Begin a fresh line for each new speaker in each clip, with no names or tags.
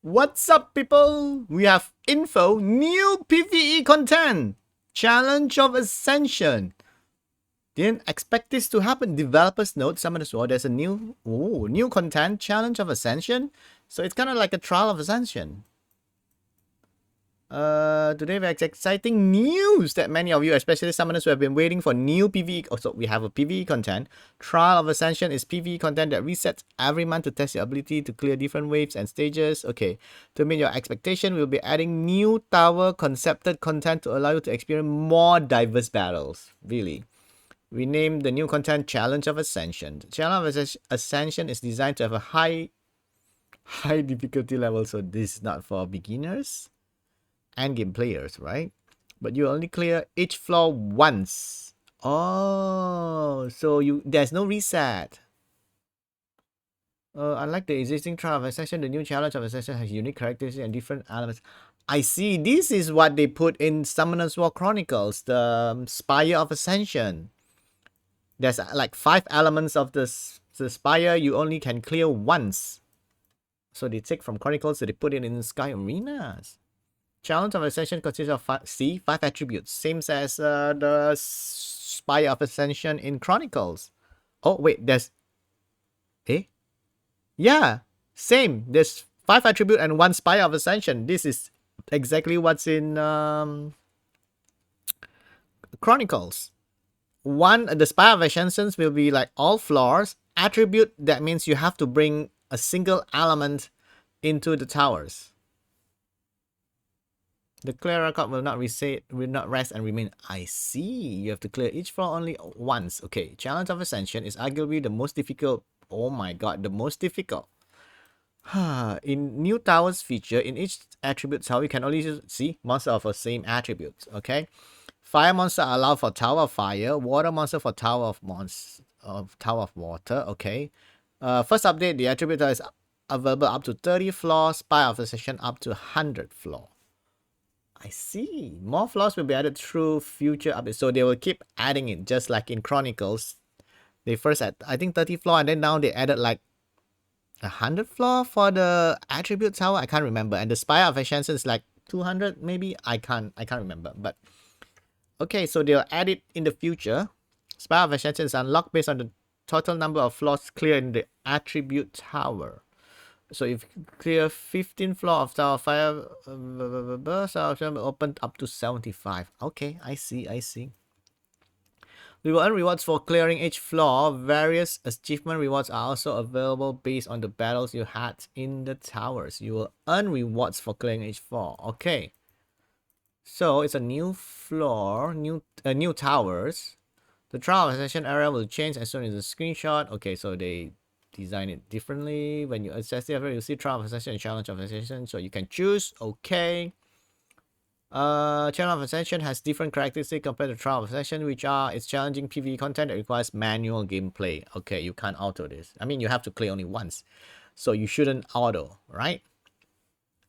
What's up, people? We have info, new PvE content, Challenge of Ascension. Didn't expect this to happen. Developers note, Summon as well. There's a new content, Challenge of Ascension. So it's kind of like a Trial of Ascension. Today we have exciting news that many of you, especially summoners who have been waiting for new PvE. Also, we have a PvE content. Trial of Ascension is PvE content that resets every month to test your ability to clear different waves and stages. Okay, to meet your expectation, we'll be adding new tower concepted content to allow you to experience more diverse battles. Really. We named the new content Challenge of Ascension. Challenge of Ascension is designed to have a high difficulty level, so this is not for beginners and game players, right? But you only clear each floor once. Oh, so there's no reset. Unlike the existing Trial of Ascension, the new Challenge of Ascension has unique characteristics and different elements. I see. This is what they put in Summoner's War Chronicles, the Spire of Ascension. There's like 5 elements of the Spire you only can clear once. So they take from Chronicles, so they put it in Sky Arenas. Challenge of Ascension consists of 5 attributes, same as the Spire of Ascension in Chronicles. Oh wait, there's yeah, same. There's 5 attributes and 1 Spire of Ascension. This is exactly what's in Chronicles. The Spire of Ascension will be like all floors. Attribute, that means you have to bring a single element into the towers. The clear record will not rest and remain. I see. You have to clear each floor only once. Okay. Challenge of Ascension is arguably the most difficult. Oh my god, the most difficult. In new towers feature, in each attribute tower, you can only see monsters of the same attributes. Okay. Fire monster allow for Tower of Fire. Water monster for Tower of Water. Okay. First update, the attribute is available up to 30 floors. Spire of Ascension up to 100 floor. I see. More floors will be added through future updates. So they will keep adding it, just like in Chronicles. They first had, I think, 30 floor, and then now they added like 100 floor for the attribute tower. I can't remember. And the Spire of Ascension is like 200 maybe. I can't remember. But okay, so they'll add it in the future. Spire of Ascension is unlocked based on the total number of floors cleared in the attribute tower. So if you clear 15 floor of Tower of Fire, opened up to 75. Okay, I see. We will earn rewards for clearing each floor. Various achievement rewards are also available based on the battles you had in the towers. You will earn rewards for clearing each floor. Okay. So it's a new floor, new towers. The Trial of Ascension area will change as soon as the screenshot. Okay, so they design it differently. When you access the area, you see Trial of Ascension and Challenge of Ascension. So you can choose. Okay. Challenge of Ascension has different characteristics compared to Trial of Ascension, which are its challenging PvE content that requires manual gameplay. Okay, you can't auto this. I mean, you have to clear only once. So you shouldn't auto, right?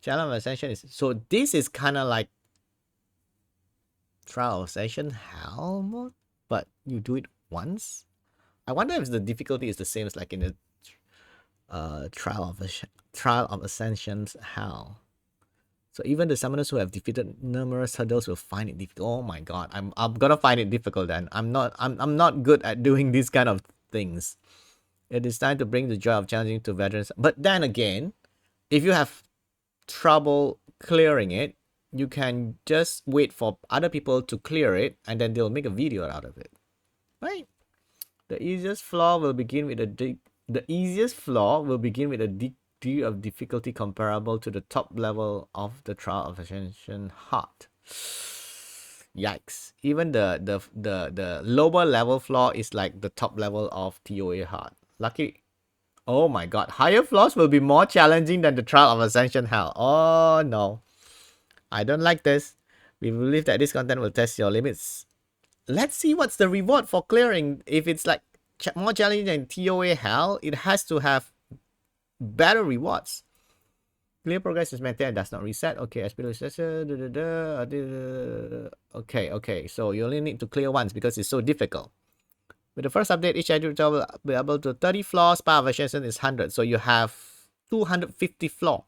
Challenge of Ascension is... So this is kind of like Trial of Ascension Hell mode, but you do it once. I wonder if the difficulty is the same as like in the Trial of Ascension's Hell. So even the summoners who have defeated numerous hurdles will find it difficult. Oh my god, I'm gonna find it difficult then. I'm not good at doing these kind of things. It is time to bring the joy of challenging to veterans. But then again, if you have trouble clearing it, you can just wait for other people to clear it, and then they'll make a video out of it, right? The easiest floor will begin with a degree of difficulty comparable to the top level of the Trial of Ascension Heart. Yikes! Even the lower level floor is like the top level of TOA Heart. Lucky. Oh my god! Higher floors will be more challenging than the Trial of Ascension Hell. Oh no! I don't like this. We believe that this content will test your limits. Let's see what's the reward for clearing. If it's like more challenging than TOA Hell, it has to have better rewards. Clear progress is maintained, does not reset. Okay, okay. So you only need to clear once because it's so difficult. With the first update, each attribute will be able to 30 floors. Spire of Ascension is 100, so you have 250 floor.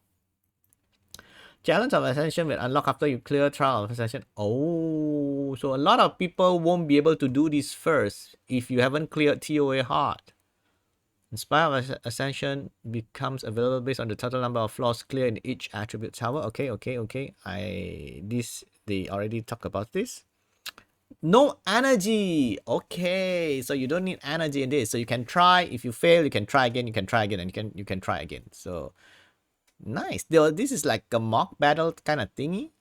Challenge of Ascension will unlock after you clear Trial of Ascension. Oh, so a lot of people won't be able to do this first if you haven't cleared TOA hard. Inspire of Ascension becomes available based on the total number of floors cleared in each attribute tower. Okay. They already talked about this. No energy. Okay, so you don't need energy in this. So you can try. If you fail, you can try again. You can try again, and you can try again. So nice. This is like a mock battle kind of thingy,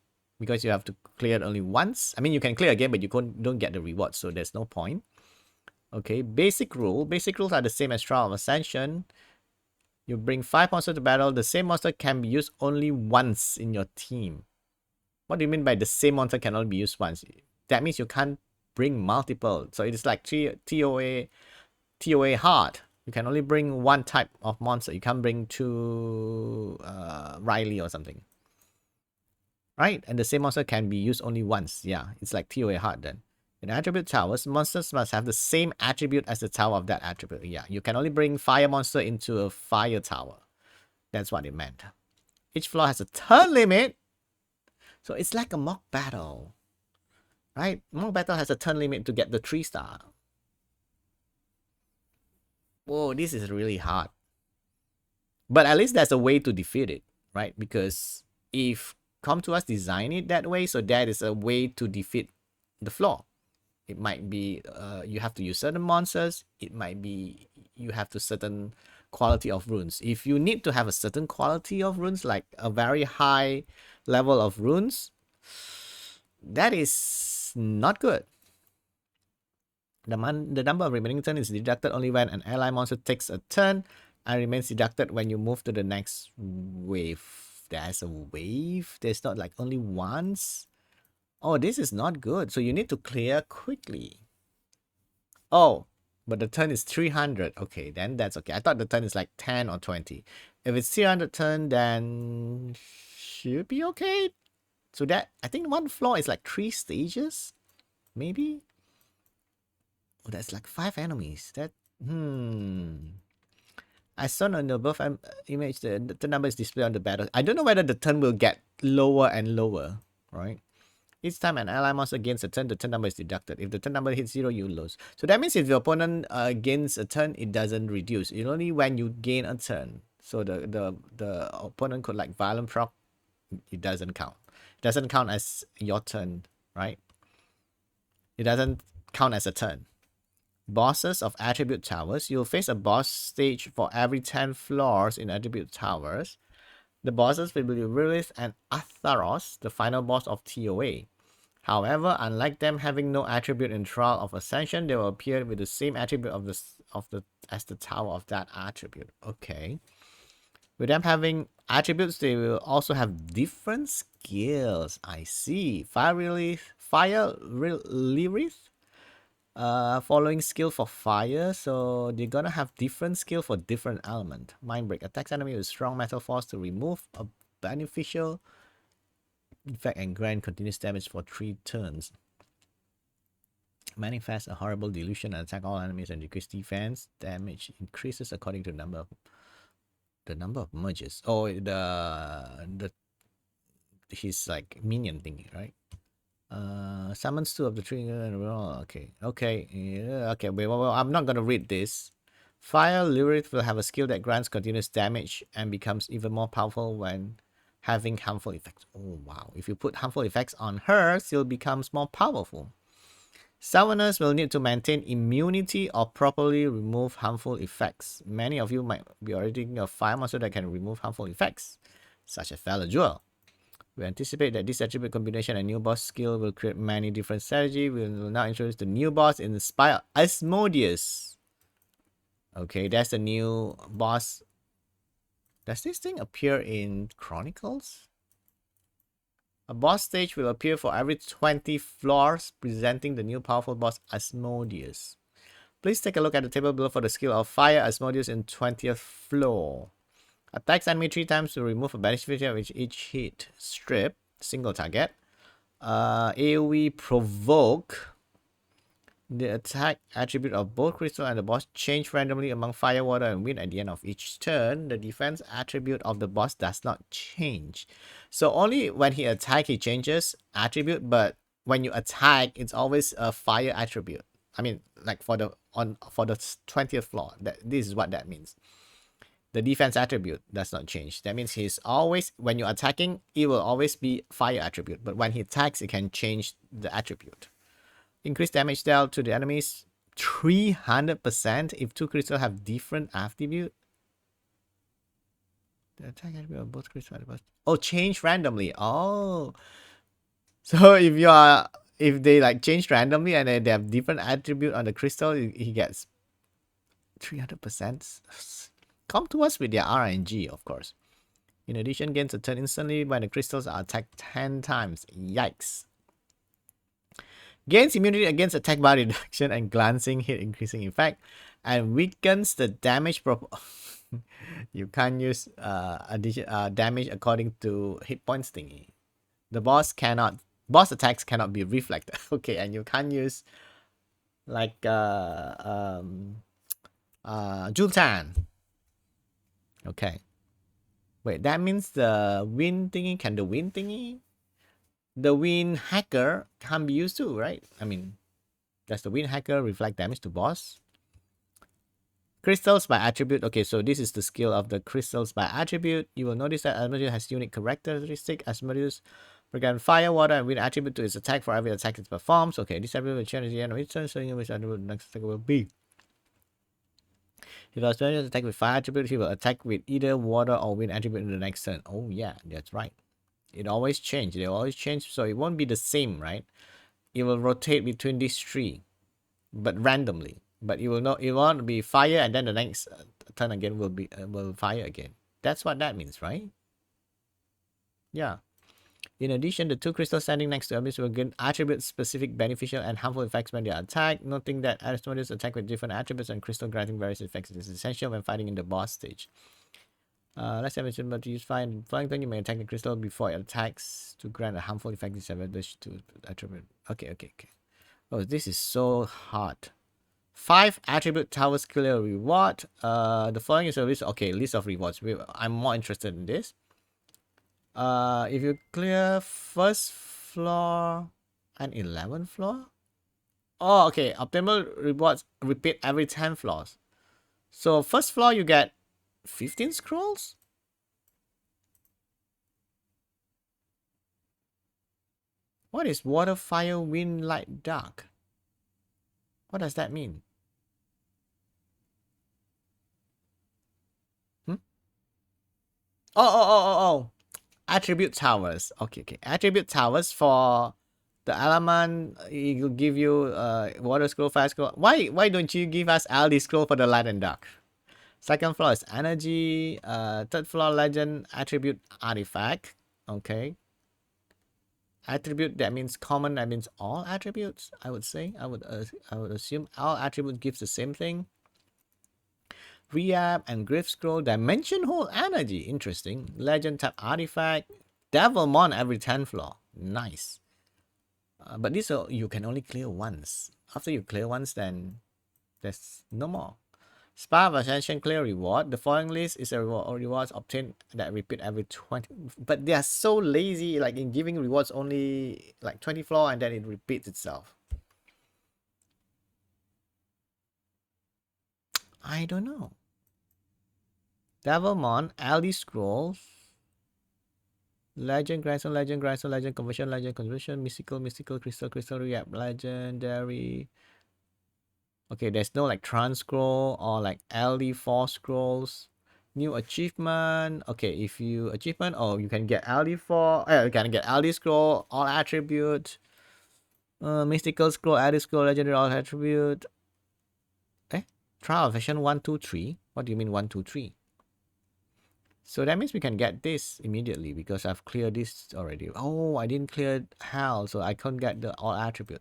because you have to clear it only once. I mean, you can clear again, but you don't get the reward, so there's no point. Okay, basic rule. Basic rules are the same as Trial of Ascension. You bring 5 monsters to battle. The same monster can be used only once in your team. What do you mean by the same monster can only be used once? That means you can't bring multiple. So it is like TOA hard. You can only bring one type of monster. You can't bring two Riley or something. Right? And the same monster can be used only once. Yeah, it's like TOA hard then. In attribute towers, monsters must have the same attribute as the tower of that attribute. Yeah, you can only bring fire monster into a fire tower. That's what it meant. Each floor has a turn limit. So it's like a mock battle. Right? Mock battle has a turn limit to get the 3-star. Whoa, this is really hard. But at least there's a way to defeat it, right? Because if Come To Us design it that way, so that is a way to defeat the flaw. It might be you have to use certain monsters. It might be you have to certain quality of runes. If you need to have a certain quality of runes, like a very high level of runes, that is not good. The number of remaining turns is deducted only when an ally monster takes a turn and remains deducted when you move to the next wave. There's a wave. There's not like only once. Oh, this is not good. So you need to clear quickly. Oh, but the turn is 300. Okay, then that's okay. I thought the turn is like 10 or 20. If it's 300 turn, then should be okay. So that, I think one floor is like 3 stages, maybe. Oh, that's like 5 enemies. That, I saw on the above image, the number is displayed on the battle. I don't know whether the turn will get lower and lower, right? Each time an ally monster gains a turn, the turn number is deducted. If the turn number hits 0, you lose. So that means if your opponent gains a turn, it doesn't reduce. It's only when you gain a turn. So the opponent could like violent proc, it doesn't count. It doesn't count as your turn, right? It doesn't count as a turn. Bosses of attribute towers. You'll face a boss stage for every 10 floors in attribute towers. The bosses will be Lilith and Atharos, the final boss of TOA. However, unlike them having no attribute in Trial of Ascension, they will appear with the same attribute as the tower of that attribute. Okay. With them having attributes, they will also have different skills. I see. Fire Lilith, following skill for fire, so they're gonna have different skill for different element. Mind Break attacks enemy with strong metal force to remove a beneficial effect and grant continuous damage for 3 turns. Manifest a horrible delusion and attack all enemies and decrease defense. Damage increases according to the number of merges. Oh, his like minion thingy, right? Summons 2 of the 3. Okay. Yeah, okay. Well, I'm not gonna read this. Fire Lilith will have a skill that grants continuous damage and becomes even more powerful when having harmful effects. Oh wow! If you put harmful effects on her, she'll become more powerful. Summoners will need to maintain immunity or properly remove harmful effects. Many of you might be already thinking of fire monster that can remove harmful effects, such as Valor Jewel. We anticipate that this attribute combination and new boss skill will create many different strategies. We will now introduce the new boss in Inspire Asmodeus. Okay, that's the new boss. Does this thing appear in Chronicles? A boss stage will appear for every 20 floors, presenting the new powerful boss Asmodeus. Please take a look at the table below for the skill of Fire Asmodeus in 20th floor. Attacks enemy 3 times to remove a beneficial with each hit. Strip, single target. AoE Provoke. The attack attribute of both crystal and the boss change randomly among fire, water, and wind at the end of each turn. The defense attribute of the boss does not change. So only when he attacks, he changes attribute, but when you attack, it's always a fire attribute. I mean, like for the 20th floor, this is what that means. The defense attribute does not change. That means he's always, when you're attacking, it will always be fire attribute, but when he attacks, it can change the attribute. Increase damage dealt to the enemies 300% if two crystals have different attribute. The attack attribute of both crystals. Oh, change randomly. Oh, so if they like change randomly and they have different attribute on the crystal, he gets 300%. Come to us with their RNG, of course. In addition, gains a turn instantly when the crystals are attacked 10 times. Yikes. Gains immunity against attack bar reduction and glancing hit increasing effect, and weakens the damage you can't use damage according to hit points thingy. The boss attacks cannot be reflected. Okay, and you can't use like Jultan. Okay. Wait, that means the wind thingy, can the wind thingy? The wind hacker can be used too, right? I mean, does the wind hacker reflect damage to boss? Crystals by attribute. Okay, so this is the skill of the crystals by attribute. You will notice that Asmodeus has unique characteristic. Asmodeus program fire, water, and wind attribute to its attack for every attack it performs. Okay, this attribute will change at the end of each turn, so you know which attribute the next attack will be. If Asmodeus attack with fire attribute, he will attack with either water or wind attribute in the next turn. Oh yeah, that's right. It always change. They always change, so it won't be the same, right? It will rotate between these three, but randomly. But it will not. It won't be fire, and then the next turn again will be fire again. That's what that means, right? Yeah. In addition, the two crystals standing next to Abyss will gain attribute-specific beneficial and harmful effects when they are attacked. Noting that Asmodeus attack with different attributes and crystal granting various effects is essential when fighting in the boss stage. Let's say but to use flying turn, you may attack the crystal before it attacks to grant a harmful effect disadvantage to attribute. Okay. Oh, this is so hard. 5 attribute towers clear reward. The following is a list. Okay, list of rewards. I'm more interested in this. If you clear first floor and 11th floor. Oh, okay. Optimal rewards repeat every 10 floors. So first floor you get 15 scrolls? What is water, fire, wind, light, dark? What does that mean? Oh. Attribute towers. Okay. Attribute towers for the element. It will give you water scroll, fire scroll. Why don't you give us LD scroll for the light and dark? Second floor is energy. Third floor legend attribute artifact. Okay. Attribute, that means common. That means all attributes. I would say. I would assume all attributes gives the same thing. Rehab and Griff Scroll. Dimension Hole Energy. Interesting. Legend type artifact. Devilmon every 10th floor. Nice. But this you can only clear once. After you clear once, then there's no more. Spa of Ascension clear reward. The following list is a rewards obtained that repeat every 20. But they are so lazy, like in giving rewards only like 20 floor and then it repeats itself. I don't know. Devilmon, LD Scrolls, Legend, Grandson, Conversion, Mystical, Crystal, Rehab, Legendary. Okay, there's no like Trans Scroll or like LD4 Scrolls. New achievement. Okay, if you achievement, you can get LD4. You can get LD Scroll, all attribute. Mystical Scroll, LD Scroll, Legendary, all attribute. Trial of Ascension 1, 2, 3. What do you mean 1, 2, 3? So that means we can get this immediately because I've cleared this already. Oh, I didn't clear Hell, so I can't get the all attribute.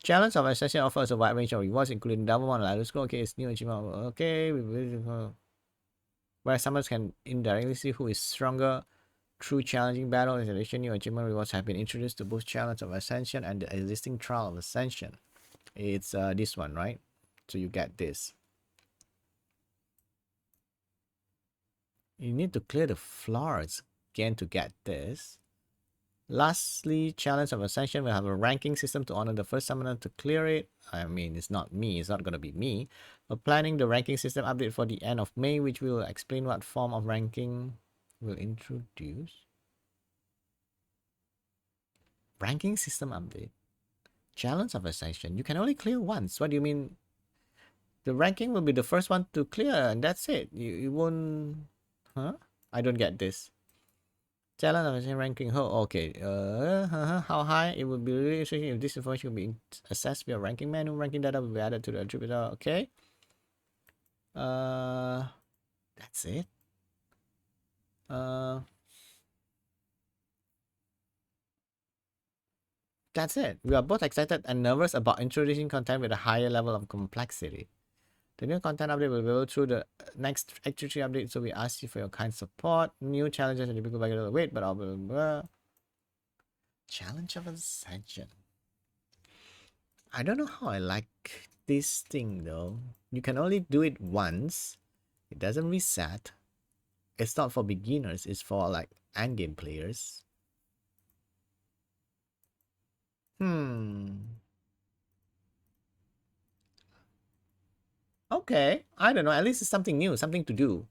Challenge of Ascension offers a wide range of rewards, including Devilmon and Light Scroll. Okay, it's new achievement. Okay, where summons can indirectly see who is stronger through challenging battle. In addition, new achievement rewards have been introduced to boost Challenge of Ascension and the existing Trial of Ascension. It's this one, right? So you get this. You need to clear the floors again to get this. Lastly, Challenge of Ascension will have a ranking system to honor the first summoner to clear it. I mean, it's not me. It's not going to be me. We're planning the ranking system update for the end of May, which will explain what form of ranking we'll introduce. Ranking system update. Challenge of Ascension. You can only clear once. What do you mean? The ranking will be the first one to clear, and that's it. You won't... Huh? I don't get this. Challenge of Ascension ranking. Oh, okay. How high? It will be really interesting if this information will be assessed via ranking menu. Ranking data will be added to the attributor. Okay. That's it. That's it. We are both excited and nervous about introducing content with a higher level of complexity. The new content update will go through the next X3 update, so we ask you for your kind support. New challenges and typical regular wait, but I'll be Challenge of Ascension. I don't know how I like this thing though. You can only do it once. It doesn't reset. It's not for beginners, it's for like endgame players. Okay, I don't know. At least it's something new, something to do.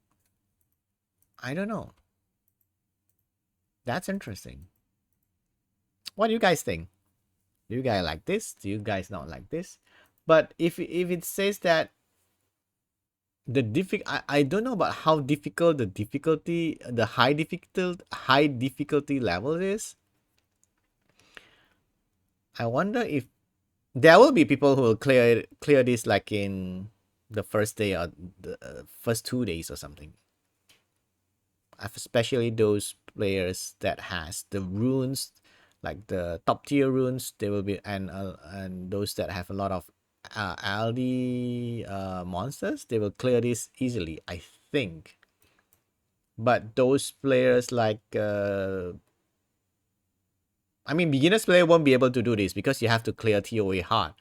I don't know. That's interesting. What do you guys think? Do you guys like this? Do you guys not like this? But if it says that the I don't know about how difficult the high difficulty level is. I wonder if there will be people who will clear this like in the first day or the first 2 days or something. Especially those players that has the runes, like the top tier runes. They will be and those that have a lot of LD monsters, they will clear this easily, I think. But those players like I mean, beginners player won't be able to do this because you have to clear TOA hard.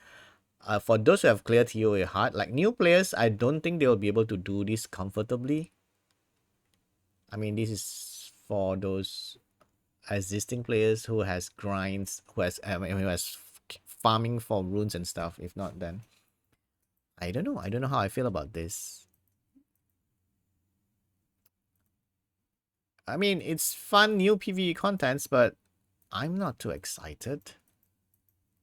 For those who have cleared TOA hard, like new players, I don't think they will be able to do this comfortably. I mean, this is for those existing players who has grinds, who has farming for runes and stuff. If not, then I don't know. I don't know how I feel about this. I mean, it's fun new PvE contents, but I'm not too excited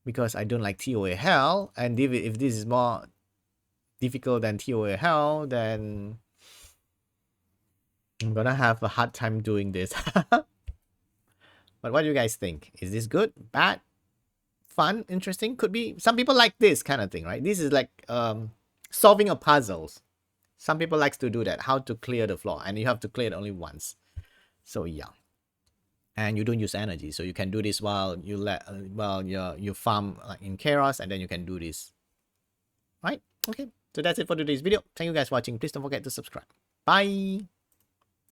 because I don't like TOA Hell, and if this is more difficult than TOA Hell, then I'm gonna have a hard time doing this. But what do you guys think? Is this good? Bad? Fun? Interesting? Could be. Some people like this kind of thing, right? This is like solving a puzzles. Some people likes to do that. How to clear the floor, and you have to clear it only once. So yeah. And you don't use energy, so you can do this while you you farm like in Chaos, and then you can do this. Right? Okay. So that's it for today's video. Thank you guys for watching. Please don't forget to subscribe. Bye.